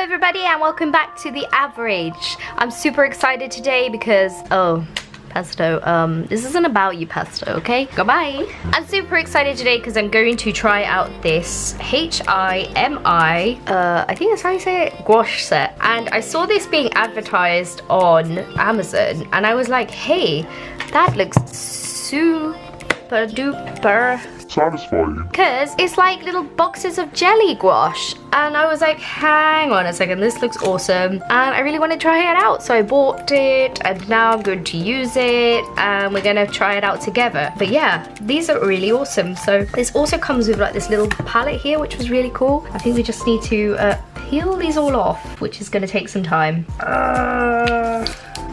everybody and welcome back to The Average. I'm super excited today because, Pesto, this isn't about you, Pesto, okay? Goodbye. I'm super excited today because I'm going to try out this H-I-M-I, I think that's how you say it, gouache set. And I saw this being advertised on Amazon and I was like, hey, that looks super duper satisfying. Because it's like little boxes of jelly gouache. And I was like, hang on a second, this looks awesome. And I really want to try it out. So I bought it and now I'm going to use it and we're going to try it out together. But yeah, these are really awesome. So this also comes with like this little palette here, which was really cool. I think we just need to peel these all off, which is going to take some time.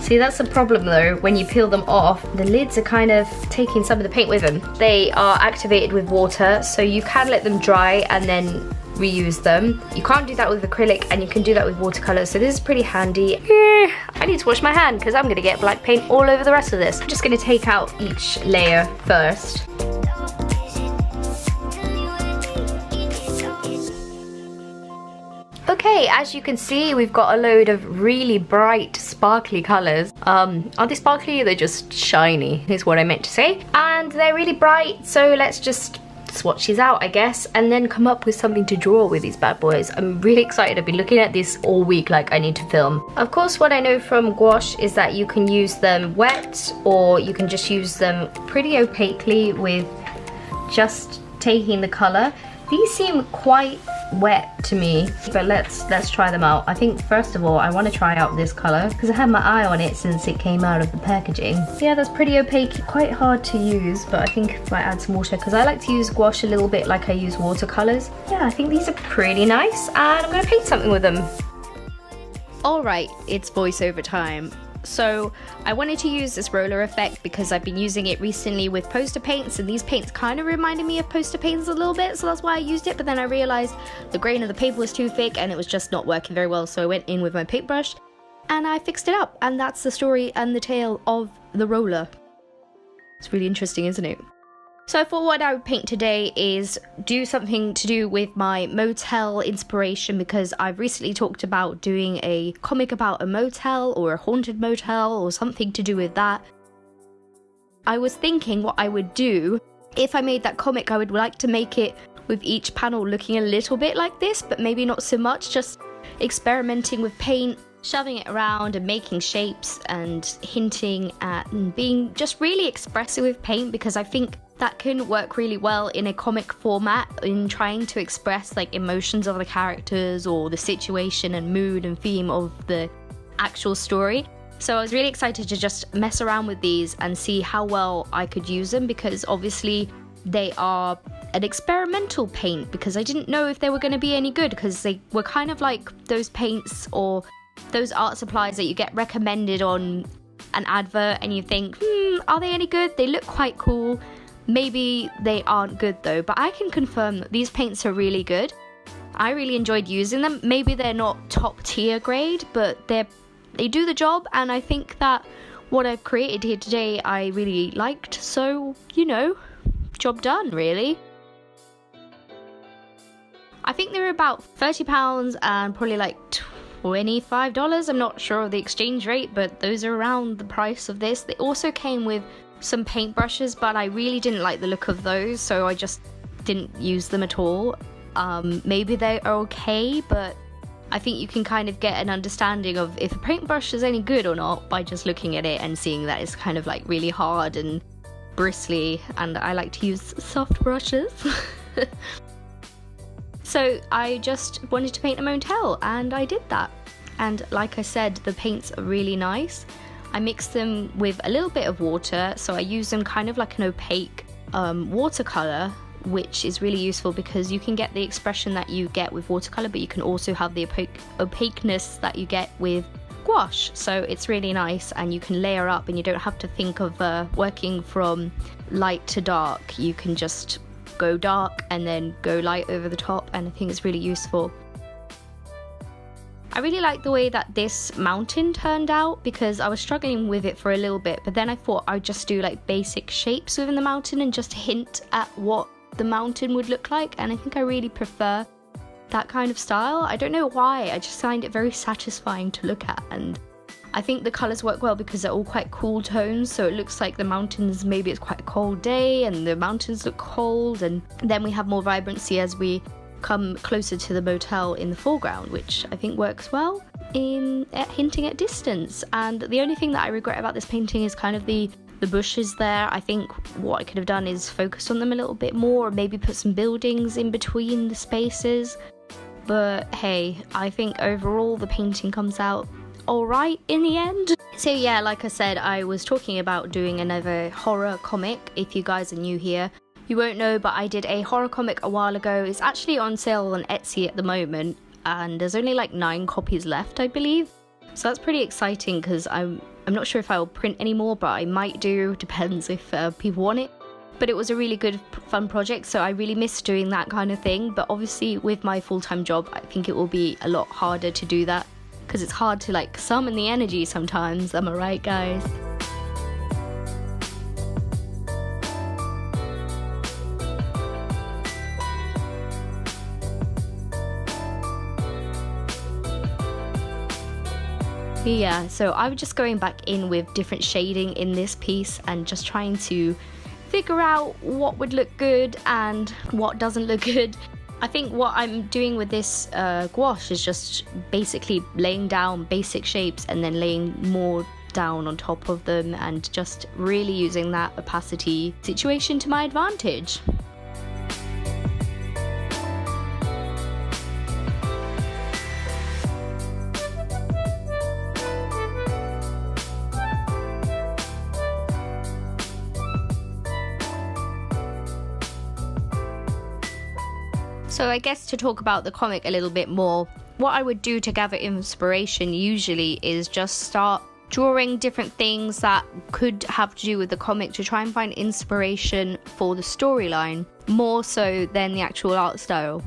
See, that's the problem though, when you peel them off, the lids are kind of taking some of the paint with them. They are activated with water, so you can let them dry and then reuse them. You can't do that with acrylic and you can do that with watercolor, so this is pretty handy. I need to wash my hand because I'm gonna get black paint all over the rest of this. I'm just gonna take out each layer first. Okay, as you can see, we've got a load of really bright, sparkly colours. Aren't they sparkly? They're just shiny, is what I meant to say. And they're really bright, so let's just swatch these out, I guess, and then come up with something to draw with these bad boys. I'm really excited. I've been looking at this all week like I need to film. Of course, what I know from gouache is that you can use them wet or you can just use them pretty opaquely with just taking the colour. These seem quite wet to me, but let's try them out. I think first of all I want to try out this colour because I had my eye on it since it came out of the packaging. Yeah, that's pretty opaque, quite hard to use, but I think if I add some water, because I like to use gouache a little bit like I use watercolours. Yeah, I think these are pretty nice and I'm going to paint something with them. Alright, it's voiceover time. So I wanted to use this roller effect because I've been using it recently with poster paints, and these paints kind of reminded me of poster paints a little bit, so that's why I used it. But then I realized the grain of the paper was too thick and it was just not working very well, so I went in with my paintbrush and I fixed it up, and that's the story and the tale of the roller. It's really interesting, isn't it? So I thought what I would paint today is do something to do with my motel inspiration, because I've recently talked about doing a comic about a motel or a haunted motel or something to do with that. I was thinking what I would do if I made that comic. I would like to make it with each panel looking a little bit like this, but maybe not so much, just experimenting with paint, shoving it around and making shapes and hinting at and being just really expressive with paint, because I think that can work really well in a comic format in trying to express like emotions of the characters or the situation and mood and theme of the actual story. So I was really excited to just mess around with these and see how well I could use them, because obviously they are an experimental paint, because I didn't know if they were going to be any good, because they were kind of like those paints or those art supplies that you get recommended on an advert and you think, are they any good? They look quite cool. Maybe they aren't good though, but I can confirm that these paints are really good. I really enjoyed using them. Maybe they're not top tier grade, but they do the job, and I think that what I've created here today I really liked, so you know, job done really. I think they were about £30 and probably like $25. I'm not sure of the exchange rate, but those are around the price of this. They also came with some paintbrushes, but I really didn't like the look of those, so I just didn't use them at all. Maybe they are okay, but I think you can kind of get an understanding of if a paintbrush is any good or not by just looking at it and seeing that it's kind of like really hard and bristly, and I like to use soft brushes. So I just wanted to paint a motel and I did that, and like I said, the paints are really nice. I mix them with a little bit of water, so I use them kind of like an opaque watercolor, which is really useful because you can get the expression that you get with watercolor, but you can also have the opaqueness that you get with gouache. So it's really nice, and you can layer up and you don't have to think of working from light to dark. You can just go dark and then go light over the top, and I think it's really useful. I really like the way that this mountain turned out, because I was struggling with it for a little bit, but then I thought I'd just do like basic shapes within the mountain and just hint at what the mountain would look like, and I think I really prefer that kind of style. I don't know why, I just find it very satisfying to look at, and I think the colours work well because they're all quite cool tones, so it looks like the mountains, maybe it's quite a cold day and the mountains look cold, and then we have more vibrancy as we come closer to the motel in the foreground, which I think works well in hinting at distance. And the only thing that I regret about this painting is kind of the bushes there. I think what I could have done is focus on them a little bit more, or maybe put some buildings in between the spaces. But hey, I think overall the painting comes out alright in the end. So yeah, like I said, I was talking about doing another horror comic. If you guys are new here, you won't know, but I did a horror comic a while ago. It's actually on sale on Etsy at the moment, and there's only like 9 copies left, I believe. So that's pretty exciting because I'm not sure if I will print anymore, but I might do, depends if people want it. But it was a really good, fun project, so I really miss doing that kind of thing. But obviously with my full-time job, I think it will be a lot harder to do that because it's hard to like summon the energy sometimes. Am I right, guys? Yeah, so I was just going back in with different shading in this piece and just trying to figure out what would look good and what doesn't look good. I think what I'm doing with this gouache is just basically laying down basic shapes and then laying more down on top of them and just really using that opacity situation to my advantage. So I guess to talk about the comic a little bit more, what I would do to gather inspiration usually is just start drawing different things that could have to do with the comic to try and find inspiration for the storyline, more so than the actual art style.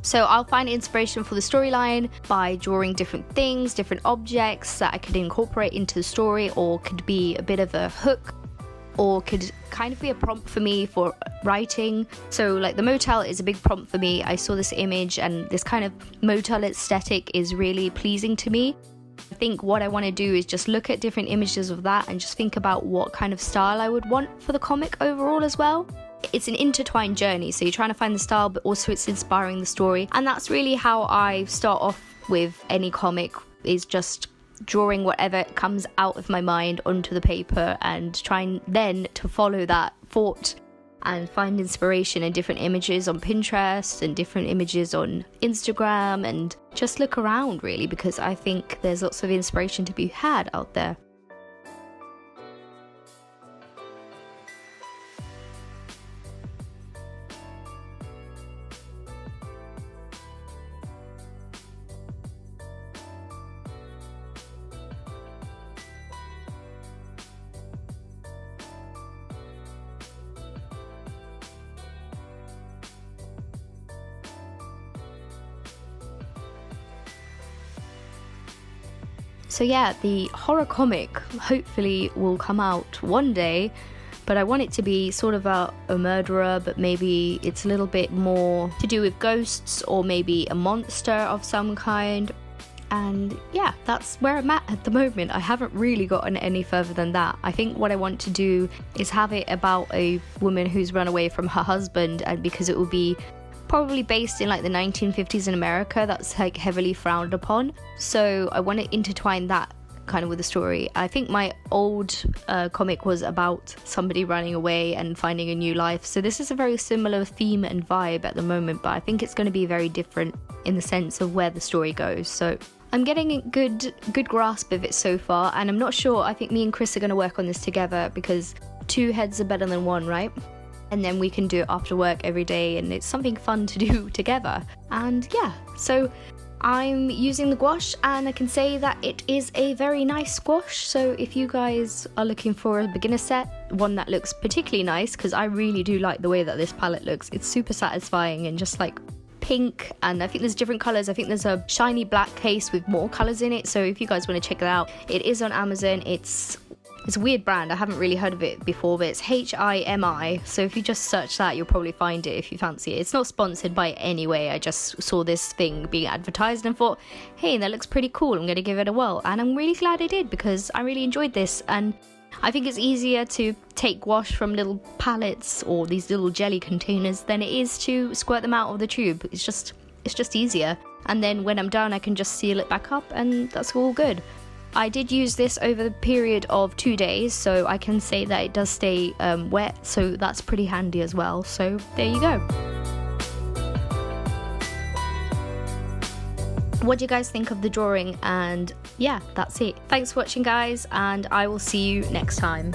So I'll find inspiration for the storyline by drawing different things, different objects that I could incorporate into the story, or could be a bit of a hook, or could kind of be a prompt for me for writing. So like the motel is a big prompt for me. I saw this image and this kind of motel aesthetic is really pleasing to me. I think what I want to do is just look at different images of that and just think about what kind of style I would want for the comic overall as well. It's an intertwined journey, so you're trying to find the style, but also it's inspiring the story. And that's really how I start off with any comic, is just drawing whatever comes out of my mind onto the paper and trying then to follow that thought and find inspiration in different images on Pinterest and different images on Instagram, and just look around really, because I think there's lots of inspiration to be had out there. So yeah, the horror comic hopefully will come out one day, but I want it to be sort of a murderer, but maybe it's a little bit more to do with ghosts, or maybe a monster of some kind. And yeah, that's where I'm at the moment. I haven't really gotten any further than that. I think what I want to do is have it about a woman who's run away from her husband, and because it will be probably based in like the 1950s in America, that's like heavily frowned upon. So I want to intertwine that kind of with the story. I think my old comic was about somebody running away and finding a new life. So this is a very similar theme and vibe at the moment, but I think it's going to be very different in the sense of where the story goes. So I'm getting a good grasp of it so far, and I'm not sure. I think me and Chris are going to work on this together because 2 heads are better than 1, right? And then we can do it after work every day, and it's something fun to do together. And yeah, so I'm using the gouache, and I can say that it is a very nice gouache. So if you guys are looking for a beginner set, one that looks particularly nice, because I really do like the way that this palette looks. It's super satisfying and just like pink, and I think there's different colors. I think there's a shiny black case with more colors in it, so if you guys want to check that out, it is on Amazon. It's It's a weird brand, I haven't really heard of it before, but it's HIMI, so if you just search that you'll probably find it if you fancy it. It's not sponsored by any way, I just saw this thing being advertised and thought, hey, that looks pretty cool, I'm going to give it a whirl, and I'm really glad I did because I really enjoyed this. And I think it's easier to take wash from little pallets or these little jelly containers than it is to squirt them out of the tube. It's just easier, and then when I'm done I can just seal it back up and that's all good. I did use this over the period of 2 days, so I can say that it does stay wet, so that's pretty handy as well. So there you go. What do you guys think of the drawing? And yeah, that's it. Thanks for watching, guys, and I will see you next time.